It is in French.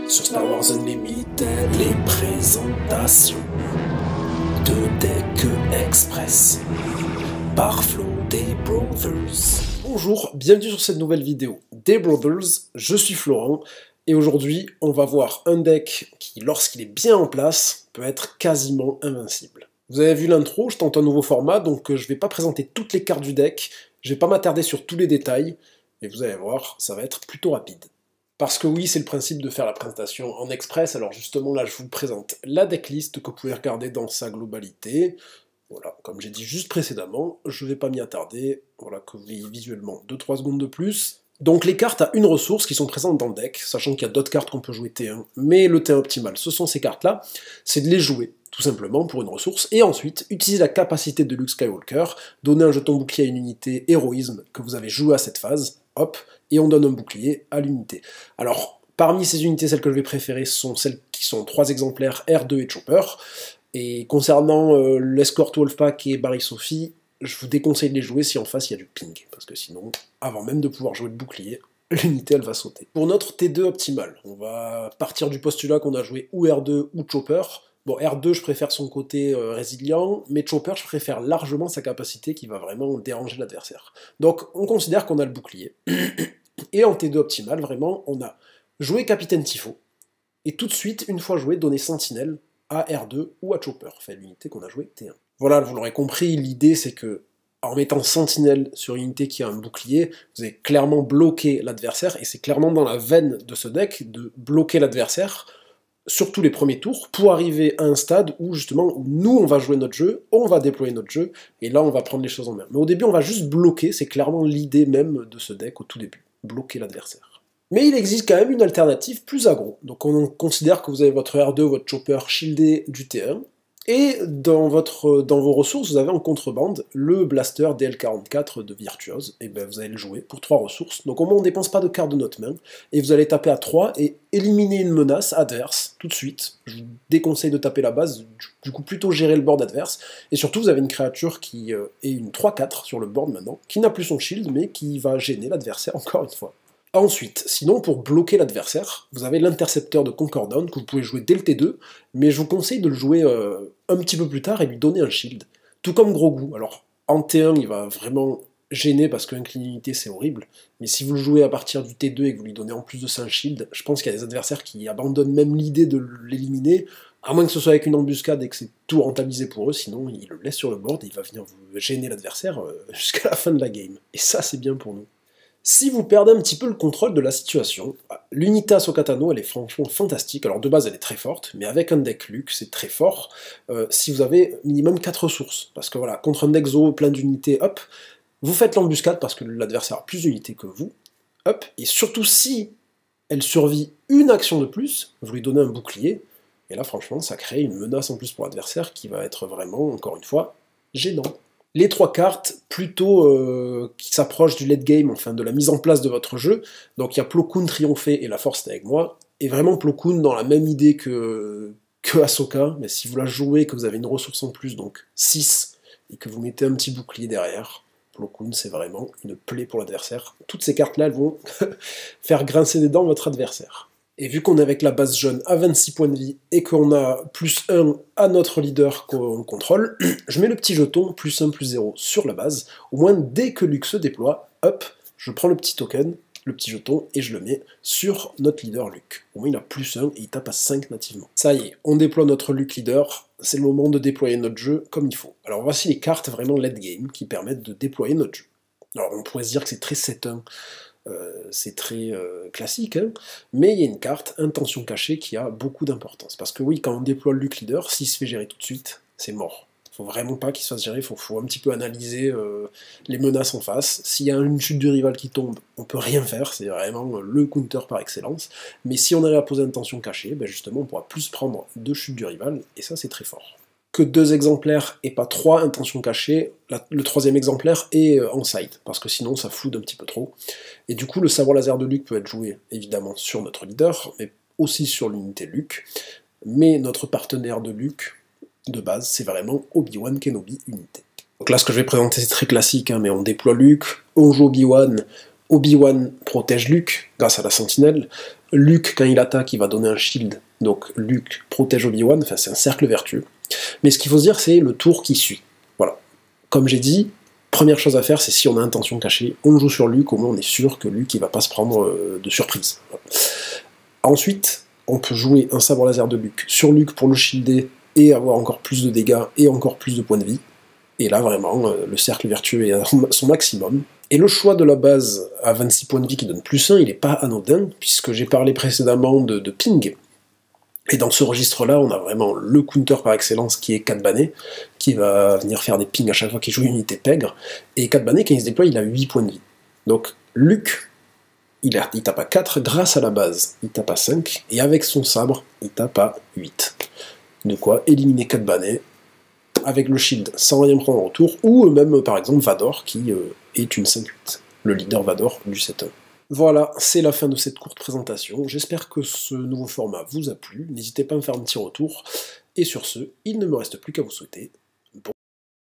Sur Star Wars Unlimited, les présentations de Deck Express par Flo des Brothers. Bonjour, bienvenue sur cette nouvelle vidéo des Brothers, je suis Florent et aujourd'hui on va voir un deck qui, lorsqu'il est bien en place, peut être quasiment invincible. Vous avez vu l'intro, je tente un nouveau format, donc je vais pas présenter toutes les cartes du deck, je vais pas m'attarder sur tous les détails, et vous allez voir, ça va être plutôt rapide. Parce que oui, c'est le principe de faire la présentation en express, alors justement là je vous présente la decklist que vous pouvez regarder dans sa globalité. Voilà, comme j'ai dit juste précédemment, je vais pas m'y attarder, voilà, que vous voyez visuellement 2-3 secondes de plus. Donc les cartes à une ressource qui sont présentes dans le deck, sachant qu'il y a d'autres cartes qu'on peut jouer T1, mais le T1 optimal, ce sont ces cartes-là, c'est de les jouer, tout simplement, pour une ressource, et ensuite, utiliser la capacité de Luke Skywalker, donner un jeton bouclier à une unité héroïsme que vous avez joué à cette phase, hop, et on donne un bouclier à l'unité. Alors, parmi ces unités, celles que je vais préférer sont celles qui sont 3 exemplaires, R2 et Chopper, et concernant l'Escort Wolfpack et Barry Sophie, je vous déconseille de les jouer si en face il y a du ping, parce que sinon, avant même de pouvoir jouer le bouclier, l'unité elle va sauter. Pour notre T2 optimal, on va partir du postulat qu'on a joué ou R2 ou Chopper. Bon, R2 je préfère son côté résilient, mais Chopper je préfère largement sa capacité qui va vraiment déranger l'adversaire. Donc on considère qu'on a le bouclier, et en T2 optimal, vraiment, on a joué Capitaine Tifo, et tout de suite, une fois joué, donner Sentinelle à R2 ou à Chopper, enfin l'unité qu'on a joué T1. Voilà, vous l'aurez compris, l'idée c'est que, en mettant Sentinelle sur une unité qui a un bouclier, vous avez clairement bloqué l'adversaire, et c'est clairement dans la veine de ce deck de bloquer l'adversaire, surtout les premiers tours, pour arriver à un stade où justement, nous on va jouer notre jeu, on va déployer notre jeu, et là on va prendre les choses en main. Mais au début on va juste bloquer, c'est clairement l'idée même de ce deck au tout début, bloquer l'adversaire. Mais il existe quand même une alternative plus aggro, donc on considère que vous avez votre R2, votre Chopper shieldé du T1, et dans vos ressources, vous avez en contrebande le Blaster DL44 de Virtuose, et ben vous allez le jouer pour 3 ressources, donc au moins on ne dépense pas de cartes de notre main, et vous allez taper à 3 et éliminer une menace adverse tout de suite. Je vous déconseille de taper la base, du coup plutôt gérer le board adverse, et surtout vous avez une créature qui est une 3-4 sur le board maintenant, qui n'a plus son shield, mais qui va gêner l'adversaire encore une fois. Ensuite, sinon pour bloquer l'adversaire, vous avez l'intercepteur de Concordant que vous pouvez jouer dès le T2, mais je vous conseille de le jouer un petit peu plus tard et lui donner un shield. Tout comme Grogu. Alors en T1 il va vraiment gêner parce que inclinité c'est horrible, mais si vous le jouez à partir du T2 et que vous lui donnez en plus de ça un shield, je pense qu'il y a des adversaires qui abandonnent même l'idée de l'éliminer, à moins que ce soit avec une embuscade et que c'est tout rentabilisé pour eux, sinon ils le laissent sur le board et il va venir vous gêner l'adversaire jusqu'à la fin de la game. Et ça c'est bien pour nous. Si vous perdez un petit peu le contrôle de la situation, l'unité Ahsoka Tano, elle est franchement fantastique. Alors de base, elle est très forte, mais avec un deck Luke, c'est très fort si vous avez minimum 4 ressources. Parce que voilà, contre un deck Zo plein d'unités, hop, vous faites l'embuscade parce que l'adversaire a plus d'unités que vous, hop, et surtout si elle survit une action de plus, vous lui donnez un bouclier, et là franchement, ça crée une menace en plus pour l'adversaire qui va être vraiment, encore une fois, gênant. Les 3 cartes, plutôt qui s'approchent du late game, enfin de la mise en place de votre jeu, donc il y a Plo Koon triomphé et la Force est avec moi, et vraiment Plo Koon dans la même idée que Ahsoka, mais si vous la jouez, que vous avez une ressource en plus, donc 6, et que vous mettez un petit bouclier derrière, Plo Koon c'est vraiment une plaie pour l'adversaire. Toutes ces cartes-là, elles vont faire grincer des dents votre adversaire. Et vu qu'on est avec la base jaune à 26 points de vie et qu'on a plus 1 à notre leader qu'on contrôle, je mets le petit jeton plus 1 plus 0 sur la base. Au moins, dès que Luke se déploie, hop, je prends le petit token, le petit jeton, et je le mets sur notre leader Luke. Au moins, il a plus 1 et il tape à 5 nativement. Ça y est, on déploie notre Luke leader, c'est le moment de déployer notre jeu comme il faut. Alors voici les cartes vraiment late game qui permettent de déployer notre jeu. Alors on pourrait se dire que c'est très 7-1. C'est très classique, hein, mais il y a une carte, Intention Cachée, qui a beaucoup d'importance. Parce que oui, quand on déploie le Luke Leader, s'il se fait gérer tout de suite, c'est mort. Faut vraiment pas qu'il se fasse gérer, il faut un petit peu analyser les menaces en face. S'il y a une chute du rival qui tombe, on peut rien faire, c'est vraiment le counter par excellence. Mais si on arrive à poser Intention Cachée, ben justement on pourra plus prendre 2 chutes du rival, et ça c'est très fort. Que 2 exemplaires et pas 3 intentions cachées, le 3e exemplaire est en side, parce que sinon ça floude un petit peu trop. Et du coup le sabre laser de Luke peut être joué évidemment sur notre leader, mais aussi sur l'unité Luke. Mais notre partenaire de Luke, de base, c'est vraiment Obi-Wan Kenobi unité. Donc là ce que je vais présenter c'est très classique, hein, mais on déploie Luke, on joue Obi-Wan, Obi-Wan protège Luke grâce à la sentinelle, Luke, quand il attaque, il va donner un shield, donc Luke protège Obi-Wan, enfin c'est un cercle vertueux. Mais ce qu'il faut se dire, c'est le tour qui suit. Voilà. Comme j'ai dit, première chose à faire, c'est si on a intention cachée, on joue sur Luke, au moins on est sûr que Luke il va pas se prendre de surprise. Voilà. Ensuite, on peut jouer un sabre laser de Luke sur Luke pour le shielder et avoir encore plus de dégâts et encore plus de points de vie. Et là, vraiment, le cercle vertueux est à son maximum. Et le choix de la base à 26 points de vie qui donne plus 1, il n'est pas anodin, puisque j'ai parlé précédemment de ping. Et dans ce registre-là, on a vraiment le counter par excellence qui est Cad Bane, qui va venir faire des pings à chaque fois qu'il joue une unité pègre. Et Cad Bane, quand il se déploie, il a 8 points de vie. Donc Luke, il tape à 4 grâce à la base, il tape à 5, et avec son sabre, il tape à 8. De quoi éliminer Cad Bane avec le shield sans rien prendre en retour, ou même par exemple Vador qui est une 5-8, le leader Vador du 7-1. Voilà, c'est la fin de cette courte présentation, j'espère que ce nouveau format vous a plu, n'hésitez pas à me faire un petit retour, et sur ce, il ne me reste plus qu'à vous souhaiter